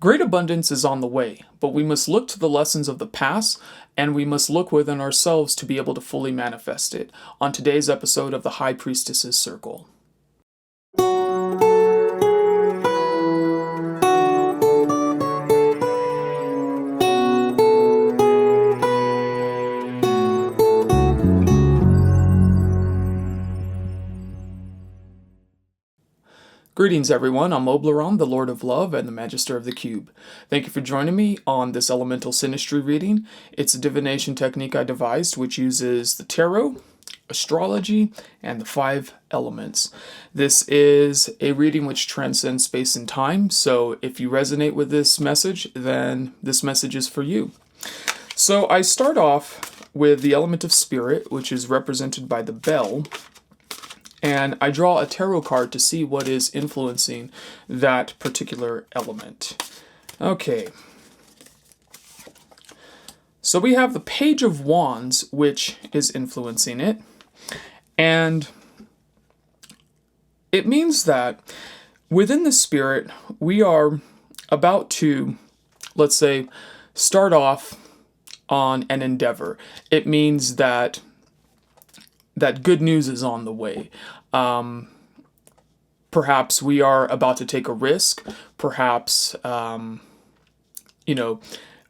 Great abundance is on the way, but we must look to the lessons of the past and we must look within ourselves to be able to fully manifest it. On today's episode of the High Priestess's Circle. Greetings everyone, I'm Oblyron, the Lord of Love and the Magister of the Cube. Thank you for joining me on this elemental synastry reading. It's a divination technique I devised which uses the tarot, astrology, and the 5 elements. This is a reading which transcends space and time, so if you resonate with this message, then this message is for you. So I start off with the element of spirit, which is represented by the bell. And I draw a tarot card to see what is influencing that particular element. Okay. So we have the Page of Wands, which is influencing it. And it means that within the spirit, we are about to, let's say, start off on an endeavor. It means that good news is on the way. Perhaps we are about to take a risk. Perhaps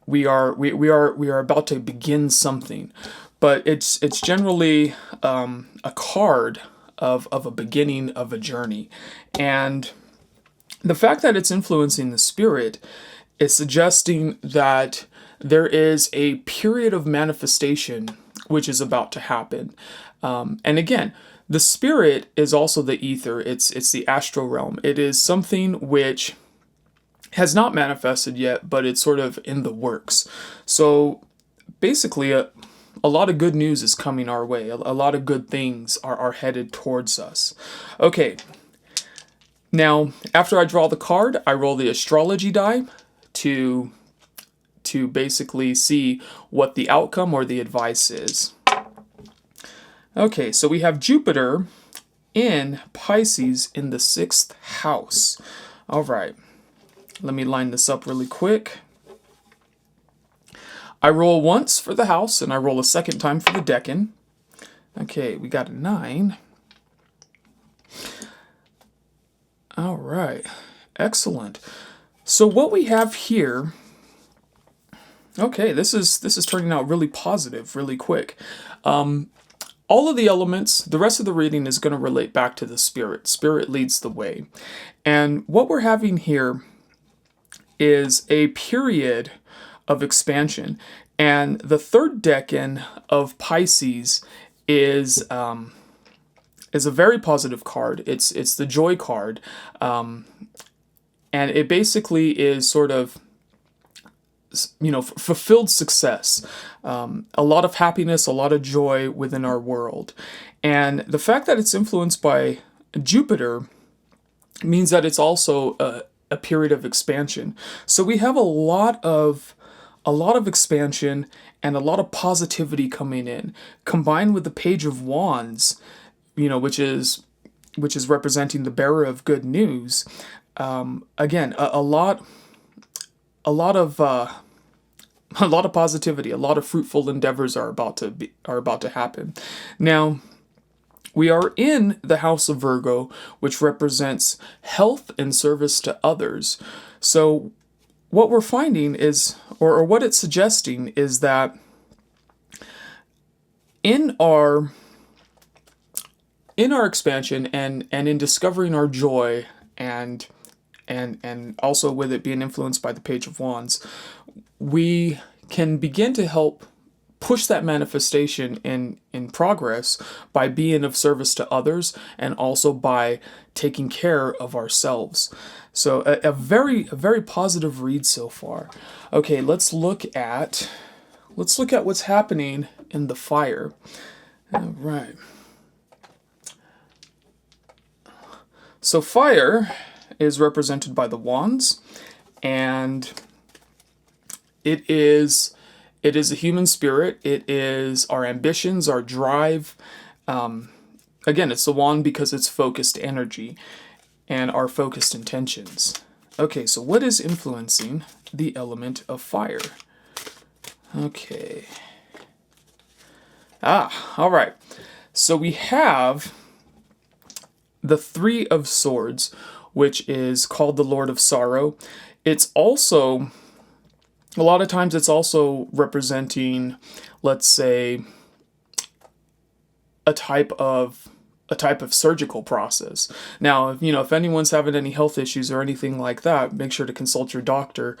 we are about to begin something. But it's generally a card of a beginning of a journey, and the fact that it's influencing the spirit is suggesting that there is a period of manifestation which is about to happen. And again, the spirit is also the ether. It's the astral realm. It is something which has not manifested yet, but it's sort of in the works. So basically, a lot of good news is coming our way. A lot of good things are headed towards us. Okay. Now, after I draw the card, I roll the astrology die to basically see what the outcome or the advice is. Okay, so we have Jupiter in Pisces in the 6th house. All right, let me line this up really quick. I roll once for the house, and I roll a second time for the decan. Okay, we got a 9. All right, excellent. So what we have here, okay, this is turning out really positive, really quick. All of the elements, the rest of the reading is going to relate back to the spirit. Spirit leads the way. And what we're having here is a period of expansion. And the 3rd decan of Pisces is a very positive card. It's the joy card. And it basically is sort of, fulfilled success, a lot of happiness, a lot of joy within our world. And the fact that it's influenced by Jupiter means that it's also a period of expansion. So we have a lot of expansion and a lot of positivity coming in, combined with the Page of Wands, which is representing the bearer of good news. Again, a lot of positivity, a lot of fruitful endeavors are about to happen. Now, we are in the house of Virgo, which represents health and service to others. So what we're finding is, or what it's suggesting is that in our expansion and in discovering our joy and also with it being influenced by the Page of Wands, we can begin to help push that manifestation in progress by being of service to others and also by taking care of ourselves. So a very positive read so far. Okay, let's look at what's happening in the fire. All right. So fire is represented by the wands, and it is a human spirit. It is our ambitions, our drive. Again, it's the wand because it's focused energy and our focused intentions. Okay, so what is influencing the element of fire? Okay. All right. So we have the Three of Swords, which is called the Lord of Sorrow. It's also, a lot of times it's also representing, let's say, a type of surgical process. Now, if anyone's having any health issues or anything like that, make sure to consult your doctor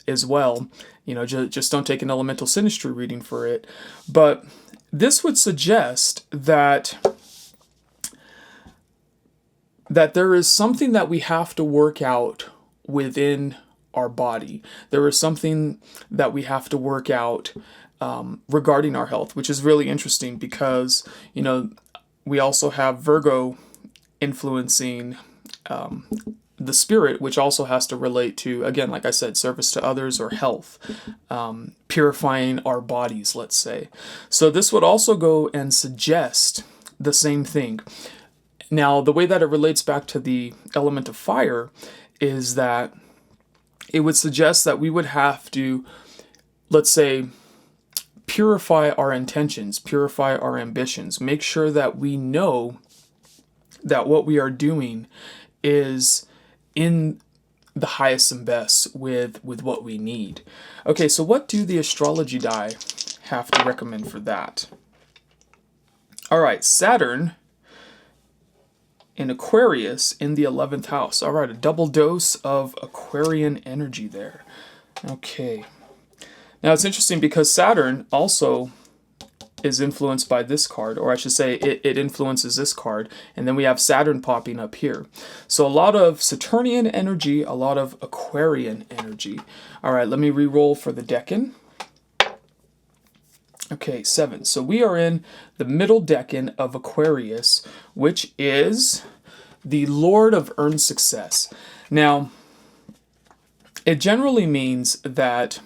as well. Just don't take an elemental synastry reading for it. But this would suggest that there is something that we have to work out within our body. There is something that we have to work out regarding our health, which is really interesting because, we also have Virgo influencing the spirit, which also has to relate to, again, like I said, service to others or health, purifying our bodies, let's say. So this would also go and suggest the same thing. Now, the way that it relates back to the element of fire is that it would suggest that we would have to, let's say, purify our intentions, purify our ambitions, make sure that we know that what we are doing is in the highest and best with what we need. Okay, so what do the astrology die have to recommend for that? All right, Saturn in Aquarius in the 11th house. All right, a double dose of Aquarian energy there. Okay. Now, it's interesting because Saturn also is influenced by this card, or I should say it influences this card, and then we have Saturn popping up here. So a lot of Saturnian energy, a lot of Aquarian energy. All right, let me re-roll for the decan. Okay, 7. So we are in the middle decan of Aquarius, which is the Lord of Earned Success. Now, it generally means that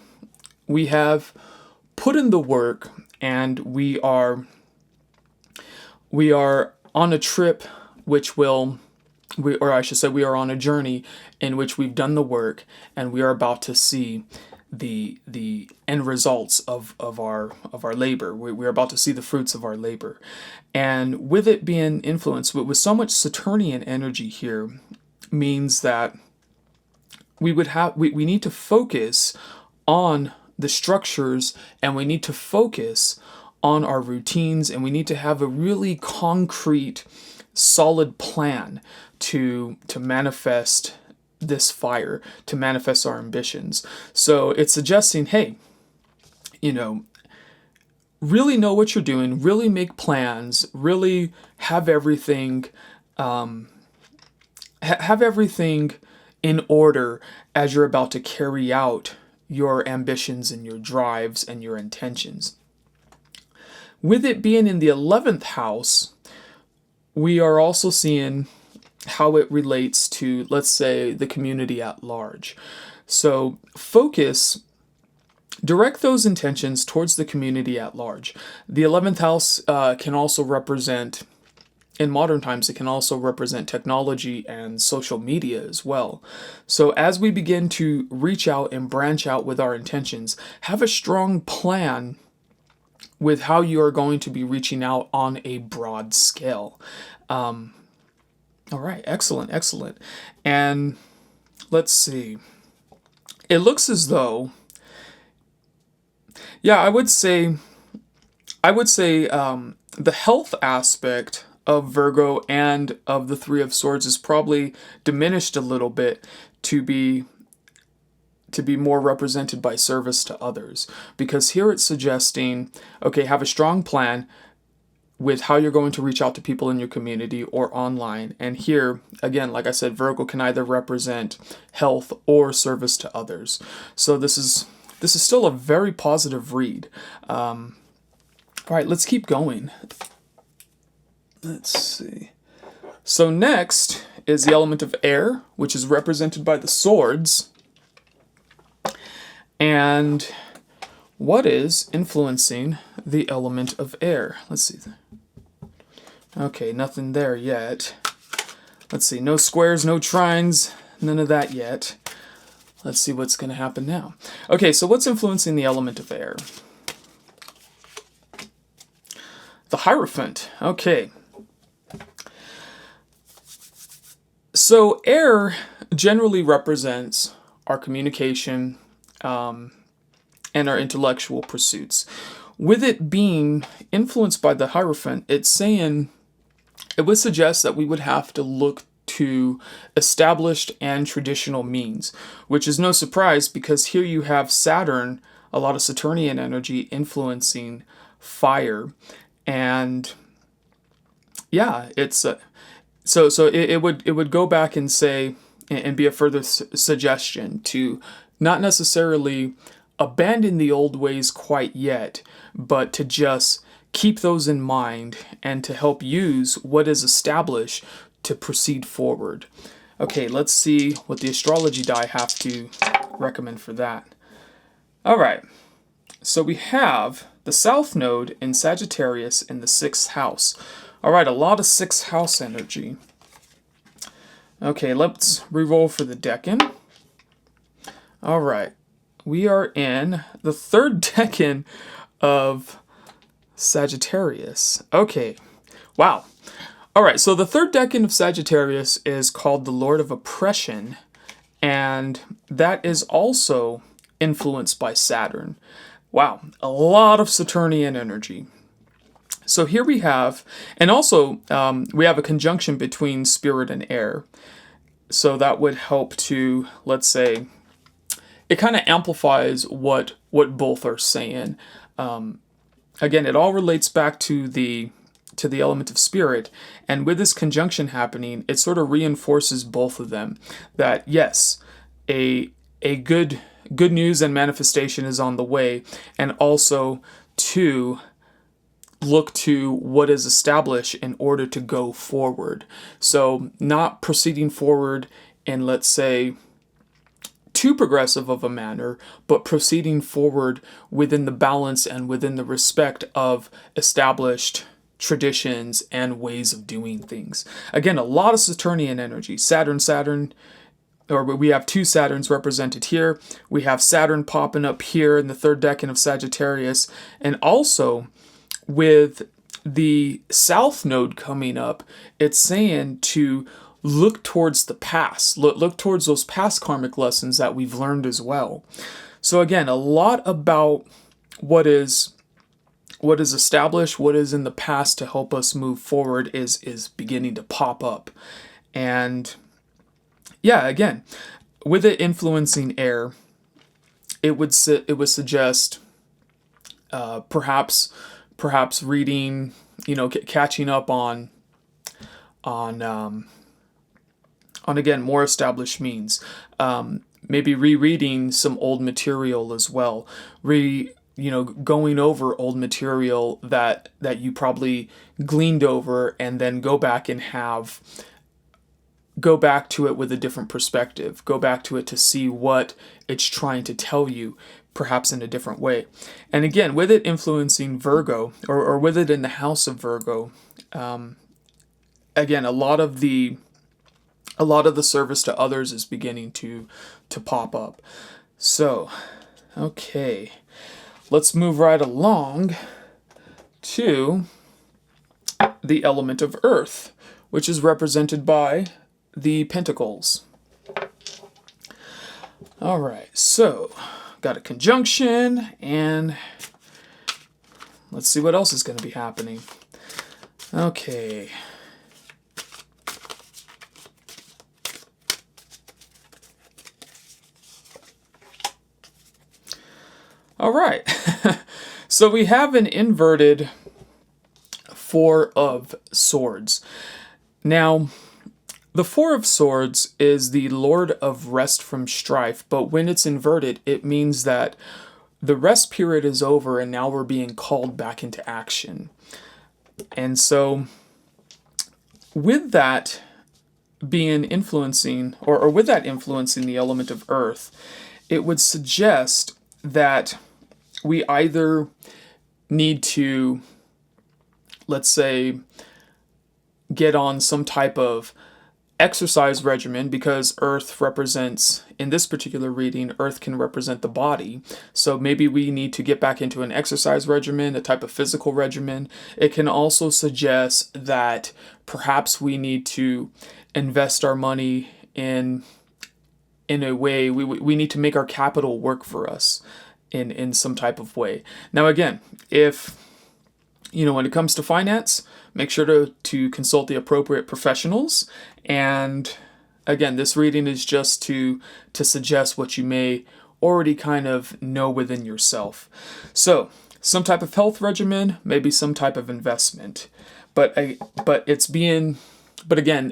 we have put in the work and we are on a trip which will, or I should say we are on a journey in which we've done the work and we are about to see the end results of our labor. We're about to see the fruits of our labor. And with it being influenced with so much Saturnian energy here means that we need to focus on the structures, and we need to focus on our routines, and we need to have a really concrete, solid plan to manifest this fire, to manifest our ambitions. So it's suggesting, hey, really know what you're doing, really make plans, really have everything in order as you're about to carry out your ambitions and your drives and your intentions. With it being in the 11th house, we are also seeing how it relates to, let's say, the community at large. So direct those intentions towards the community at large. The 11th house can also represent, in modern times, it can also represent technology and social media as well. So as we begin to reach out and branch out with our intentions, have a strong plan with how you are going to be reaching out on a broad scale. All right, excellent. And let's see. It looks as though, I would say the health aspect of Virgo and of the Three of Swords is probably diminished a little bit to be more represented by service to others. Because here it's suggesting, okay, have a strong plan with how you're going to reach out to people in your community or online. And here, again, like I said, Virgo can either represent health or service to others. So this is still a very positive read. All right, let's keep going. Let's see. So next is the element of air, which is represented by the swords. And what is influencing the element of air? Let's see. Okay, nothing there yet. Let's see, no squares, no trines, none of that yet. Let's see what's going to happen now. Okay, so what's influencing the element of air? The Hierophant. Okay. So air generally represents our communication and our intellectual pursuits. With it being influenced by the Hierophant, it would suggest that we would have to look to established and traditional means, which is no surprise because here you have Saturn, a lot of Saturnian energy influencing fire, and yeah, it's it would go back and say and be a further suggestion to not necessarily abandon the old ways quite yet, but to just keep those in mind and to help use what is established to proceed forward. Okay, let's see what the astrology die have to recommend for that. All right, so we have the South Node in Sagittarius in the 6th house. All right, a lot of 6th house energy. Okay, let's re-roll for the decan. All right, we are in the 3rd decan of Sagittarius. Okay, wow. All right, so the 3rd decan of Sagittarius is called the Lord of Oppression, and that is also influenced by Saturn. Wow, a lot of Saturnian energy. So here we have, and also we have a conjunction between spirit and air. So that would help to, let's say, it kind of amplifies what both are saying. Again, it all relates back to the element of spirit, and with this conjunction happening, it sort of reinforces both of them. That yes, a good news and manifestation is on the way, and also to look to what is established in order to go forward. So not proceeding forward in, let's say, too progressive of a manner, but proceeding forward within the balance and within the respect of established traditions and ways of doing things. Again, a lot of Saturnian energy. Saturn, or we have 2 Saturns represented here. We have Saturn popping up here in the 3rd decan of Sagittarius, and also with the South Node coming up, it's saying to look towards the past, look towards those past karmic lessons that we've learned as well. So again, a lot about what is established, what is in the past to help us move forward is beginning to pop up. And yeah, again, with it influencing air, it would suggest perhaps reading, catching up on again more established means. Maybe rereading some old material as well. Going over old material that you probably gleaned over, and then go back to it with a different perspective. Go back to it to see what it's trying to tell you, perhaps in a different way. And again, with it influencing Virgo, or with it in the house of Virgo, again, a lot of the service to others is beginning to pop up. So, okay, let's move right along to the element of Earth, which is represented by the Pentacles. All right, so got a conjunction, and let's see what else is going to be happening. Okay. All right. So we have an inverted 4 of Swords. Now, the 4 of Swords is the Lord of Rest from Strife, but when it's inverted, it means that the rest period is over and now we're being called back into action. And so with that being influencing, or with that influencing the element of Earth, it would suggest that we either need to, let's say, get on some type of exercise regimen, because Earth represents, in this particular reading, Earth can represent the body. So maybe we need to get back into an exercise regimen, a type of physical regimen. It can also suggest that perhaps we need to invest our money in a way, we need to make our capital work for us in some type of way. Now again, if when it comes to finance, make sure to consult the appropriate professionals. And again, this reading is just to suggest what you may already kind of know within yourself. So some type of health regimen, maybe some type of investment, but again,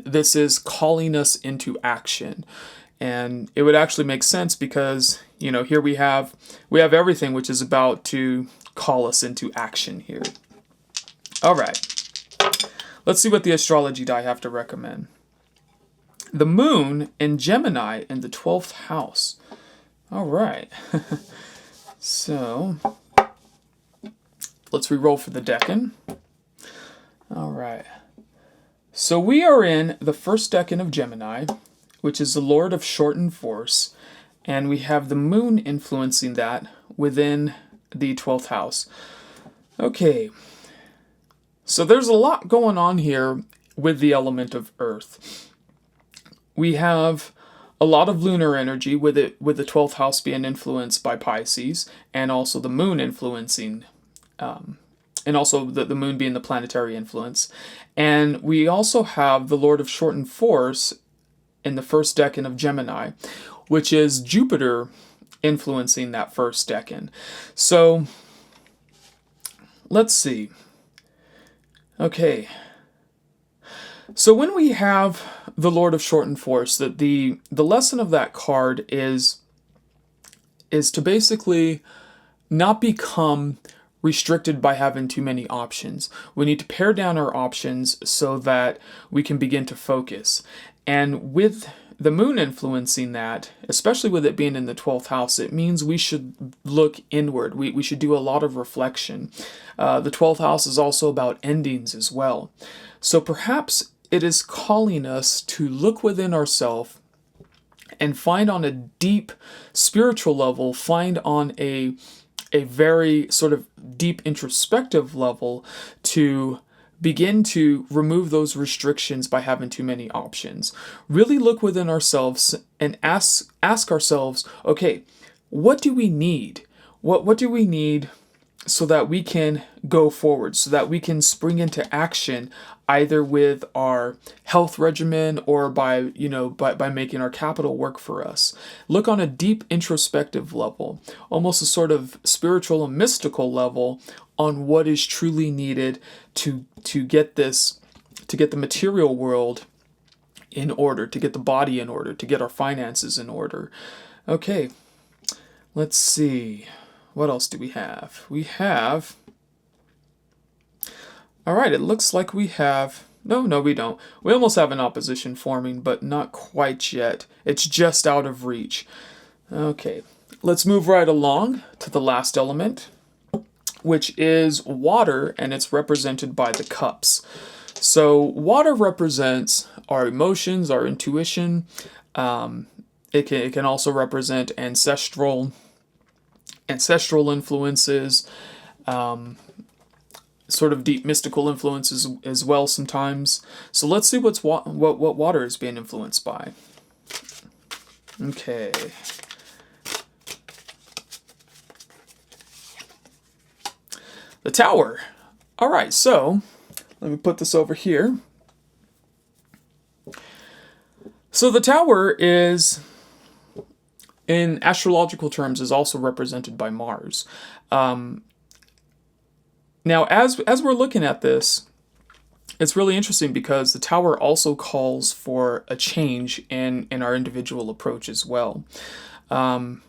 this is calling us into action. And it would actually make sense because, here we have everything which is about to call us into action here. All right. Let's see what the astrology die have to recommend. The moon in Gemini in the 12th house. All right. So, let's re-roll for the decan. All right. So we are in the first decan of Gemini, which is the Lord of Shortened Force, and we have the moon influencing that within the 12th house. Okay. So there's a lot going on here with the element of Earth. We have a lot of lunar energy with the 12th house being influenced by Pisces, and also the moon influencing, and also the moon being the planetary influence. And we also have the Lord of Shortened Force in the first decan of Gemini, which is Jupiter influencing that first decan. So let's see. Okay. So when we have the Lord of Shortened Force, that the lesson of that card is to basically not become restricted by having too many options. We need to pare down our options so that we can begin to focus. And with the moon influencing that, especially with it being in the 12th house, it means we should look inward. We should do a lot of reflection. The 12th house is also about endings as well. So perhaps it is calling us to look within ourselves and find on a deep spiritual level, find on a very sort of deep introspective level to begin to remove those restrictions by having too many options. Really look within ourselves and ask ourselves, okay, what do we need? What do we need so that we can go forward, so that we can spring into action either with our health regimen or by making our capital work for us. Look on a deep introspective level, almost a sort of spiritual and mystical level on what is truly needed to get the material world in order, to get the body in order, to get our finances in order. Okay, let's see. What else do we have? All right, it looks like we have... No, we don't. We almost have an opposition forming, but not quite yet. It's just out of reach. Okay, let's move right along to the last element, which is water, and it's represented by the cups. So water represents our emotions, our intuition. It can also represent ancestral influences, sort of deep mystical influences as well sometimes. So let's see what water is being influenced by. Okay. The Tower. All right, so let me put this over here. So the Tower is, in astrological terms, is also represented by Mars. Now, as we're looking at this, it's really interesting because the Tower also calls for a change in our individual approach as well. And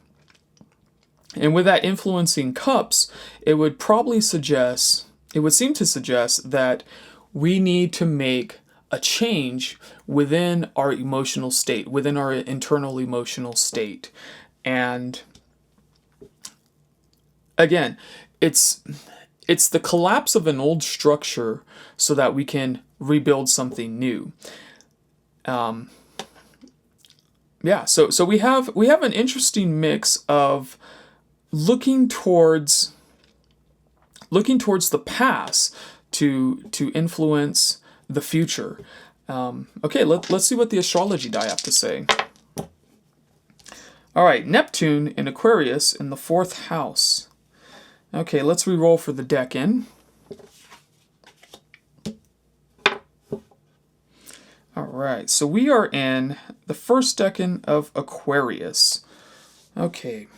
with that influencing cups, it would seem to suggest that we need to make a change within our emotional state, within our internal emotional state. And again, it's the collapse of an old structure so that we can rebuild something new. Yeah, so we have an interesting mix of looking towards the past to influence the future. Okay, let's see what the astrology die have to say. All right, Neptune in Aquarius in the 4th house. Okay, let's re-roll for the decan. All right, so we are in the first decan of Aquarius. Okay.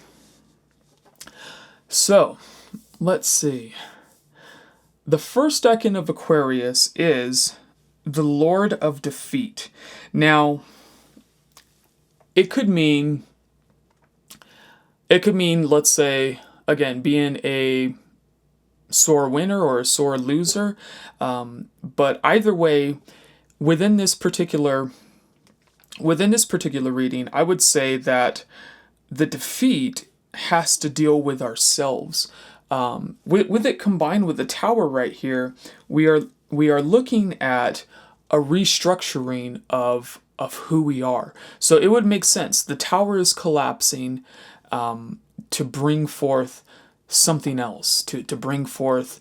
So, let's see. The first decan of Aquarius is the Lord of Defeat. Now, it could mean, let's say, again, being a sore winner or a sore loser. But either way, within this particular reading, I would say that the defeat has to deal with ourselves. With it combined with the Tower right here, we are looking at a restructuring of who we are. So it would make sense. The Tower is collapsing to bring forth something else, to bring forth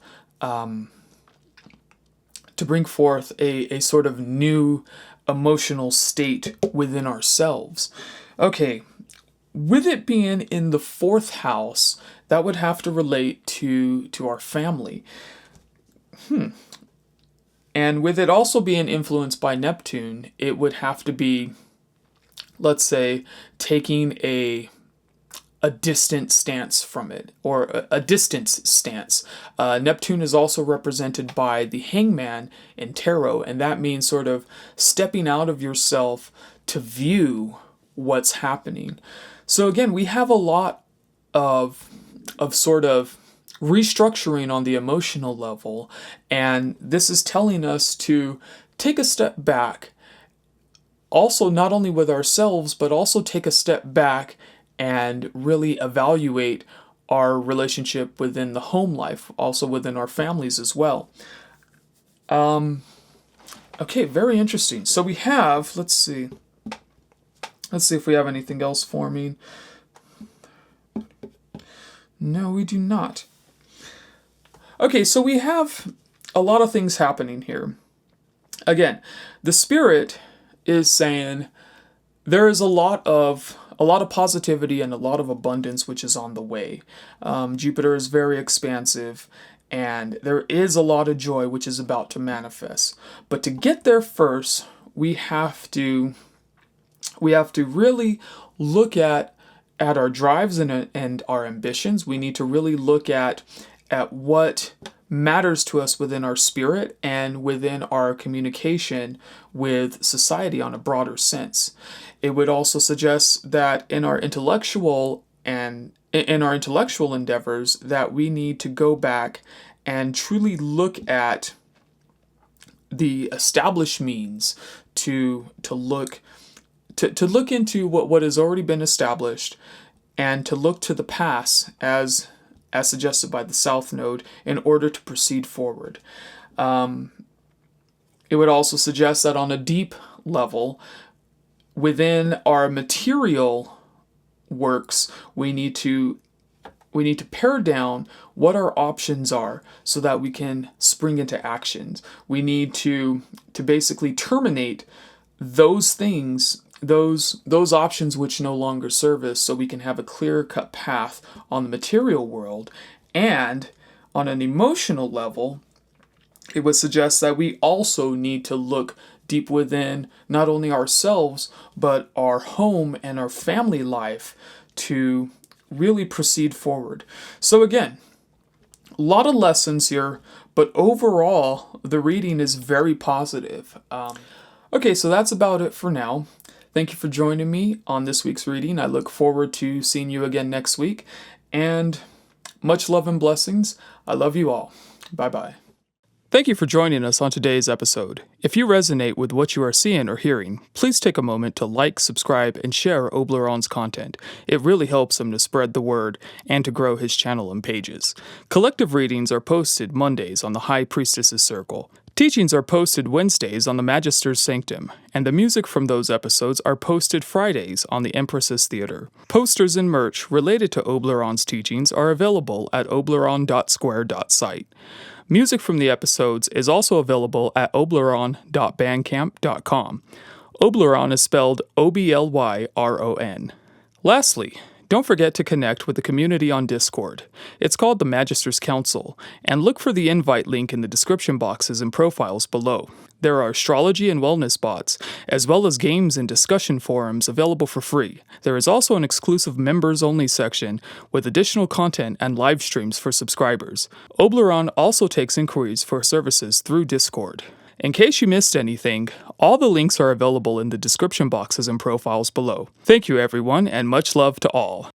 a sort of new emotional state within ourselves. Okay, with it being in the 4th house, that would have to relate to our family. And with it also being influenced by Neptune, it would have to be, let's say, taking a distant stance from it, or a distance stance. Neptune is also represented by the Hangman in tarot, and that means sort of stepping out of yourself to view what's happening. So again, we have a lot of sort of restructuring on the emotional level, and this is telling us to take a step back, also not only with ourselves, but also take a step back and really evaluate our relationship within the home life, also within our families as well. Okay, very interesting. So we have, let's see if we have anything else forming. No, we do not. Okay, so we have a lot of things happening here. Again, the Spirit is saying there is a lot of positivity and a lot of abundance which is on the way. Jupiter is very expansive, and there is a lot of joy which is about to manifest. But to get there first, we have to really look at our drives and our ambitions. We need to really look at what matters to us within our spirit and within our communication with society on a broader sense. It would also suggest that in our intellectual endeavors, that we need to go back and truly look at the established means to look into what has already been established, and to look to the past as suggested by the South Node in order to proceed forward. It would also suggest that on a deep level, within our material works, we need to pare down what our options are so that we can spring into actions. We need to basically terminate those things, those options which no longer serve us, so we can have a clear-cut path on the material world. And on an emotional level, it would suggest that we also need to look deep within not only ourselves, but our home and our family life to really proceed forward. So again, a lot of lessons here, but overall, the reading is very positive. Okay, so that's about it for now. Thank you for joining me on this week's reading. I look forward to seeing you again next week. And much love and blessings. I love you all. Bye-bye. Thank you for joining us on today's episode. If you resonate with what you are seeing or hearing, please take a moment to like, subscribe, and share Oblyron's content. It really helps him to spread the word and to grow his channel and pages. Collective readings are posted Mondays on the High Priestess's Circle, Teachings are posted Wednesdays on the Magister's Sanctum, and the music from those episodes are posted Fridays on the Empress's Theater. Posters and merch related to Oblyron's teachings are available at oblyron.square.site. Music from the episodes is also available at oblyron.bandcamp.com. Oblyron is spelled Oblyron. Lastly, don't forget to connect with the community on Discord. It's called the Magister's Council, and look for the invite link in the description boxes and profiles below. There are astrology and wellness bots, as well as games and discussion forums available for free. There is also an exclusive members-only section with additional content and live streams for subscribers. Oblyron also takes inquiries for services through Discord. In case you missed anything, all the links are available in the description boxes and profiles below. Thank you everyone, and much love to all.